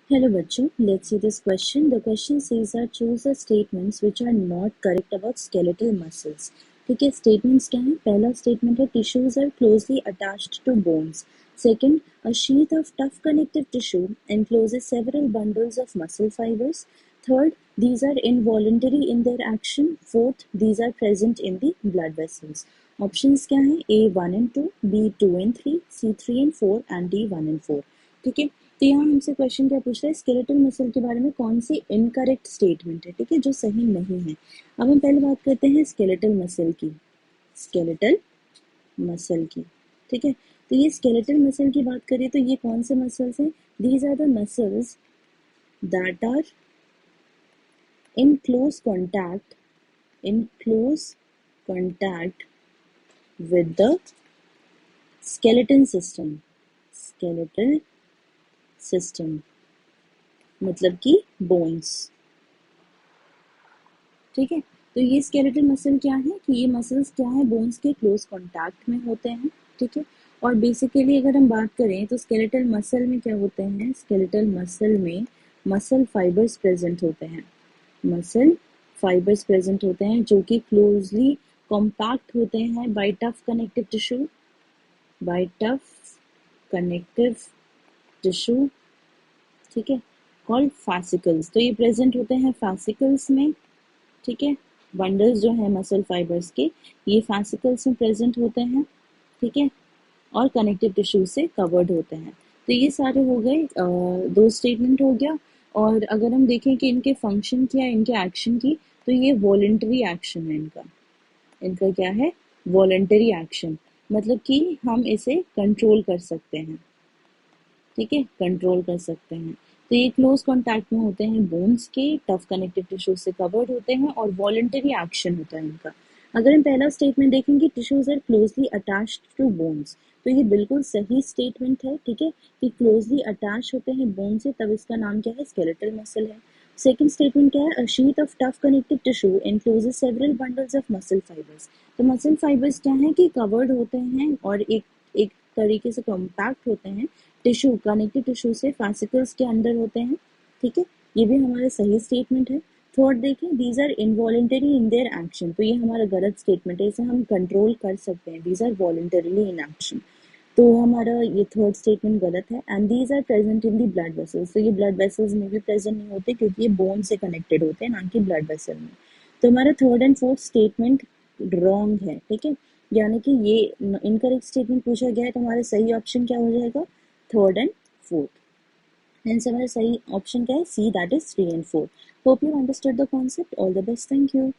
Hello बच्चों, let's see this question. The question says that choose the statements which are not correct about skeletal muscles. ठीक है, statements क्या है? पहला statement है tissues are closely attached to bones. Second, a sheath of tough connective tissue encloses several bundles of muscle fibers. Third, these are involuntary in their action. Fourth, these are present in the blood vessels. Options क्या है? A 1 and 2, B 2 and 3, C 3 and 4 and D 1 and 4. ठीक है, तो यहाँ हमसे question क्या पूछ रहा है, स्केलेटल मसल के बारे में कौन सी इनकरेक्ट स्टेटमेंट है, ठीक है, जो सही नहीं है। अब हम पहले बात करते हैं स्केलेटल मसल की, स्केलेटल मसल की, ठीक है। तो ये स्केलेटल मसल की बात करें तो ये कौन से मसल्स हैं? These are the muscles that are in close contact with the skeleton system मतलब कि बोन्स, ठीक है। तो ये स्केलेटल मसल क्या है कि ये मसल्स क्या है, बोन्स के क्लोज कांटेक्ट में होते हैं, ठीक है। और बेसिकली अगर हम बात करें तो स्केलेटल मसल में क्या होते हैं, स्केलेटल मसल में मसल फाइबर्स प्रेजेंट होते हैं, मसल फाइबर्स प्रेजेंट होते हैं जो कि क्लोजली कॉम्पैक्ट होते हैं बाय टफ कनेक्टिव टिश्यू, ठीक है, कॉल्ड fascicles। तो ये प्रेजेंट होते हैं fascicles में, ठीक है। बंडल्स जो है मसल फाइबर्स के, ये fascicles में प्रेजेंट होते हैं, ठीक है, और कनेक्टिव टिश्यू से कवर्ड होते हैं। तो ये सारे हो गए, दो स्टेटमेंट हो गया। और अगर हम देखें कि इनके फंक्शन क्या है, इनके एक्शन की, तो ये वॉलेंटरी एक्शन है इनका, इनका क्या है, वॉलेंटरी एक्शन, मतलब कि हम इसे कंट्रोल कर सकते हैं, ठीक है, कंट्रोल कर सकते हैं। तो ये क्लोज कॉन्टैक्ट में होते हैं बोन्स के, टफ कनेक्टिव टिश्यू से कवर्ड होते हैं और वॉलंटरी एक्शन होता है इनका। अगर हम पहला स्टेटमेंट देखेंगे, tissues are closely attached to bones, तो ये बिल्कुल सही स्टेटमेंट है, ठीक है, कि क्लोजली अटैच होते हैं बोन से, तब इसका नाम क्या है, स्केलेटल मसल है। सेकंड स्टेटमेंट क्या है, a sheet of tough connective tissue encloses several bundles of muscle fibres. तो मसल फाइबर्स क्या है कि कवर्ड होते हैं और एक एक तरीके से कॉम्पैक्ट होते हैं टिश्यू, कनेक्टिव टिश्यू से fascicles के अंदर होते हैं, ठीक है, ये भी हमारा सही स्टेटमेंट है। थर्ड देखें, these are involuntary in their action, तो ये हमारा गलत स्टेटमेंट है, इसे हम कंट्रोल कर सकते हैं, these are voluntarily in action, तो हमारा ये थर्ड स्टेटमेंट गलत है। And these are present in the blood vessels, तो ये ब्लड वेसल्स में भी प्रेजेंट नहीं होते क्योंकि ये बोन से कनेक्टेड होते हैं, ना कि ब्लड वेसल में। तो हमारा third and fourth statement wrong है, ठीक है, यानी कि ये इनकरेक्ट स्टेटमेंट पूछा गया है, तो हमारा सही ऑप्शन क्या हो जाएगा, थर्ड एंड फोर्थ। Hence हमारा सही ऑप्शन क्या है, C, that is 3 and 4। Hope you understood the concept. All the best, thank you.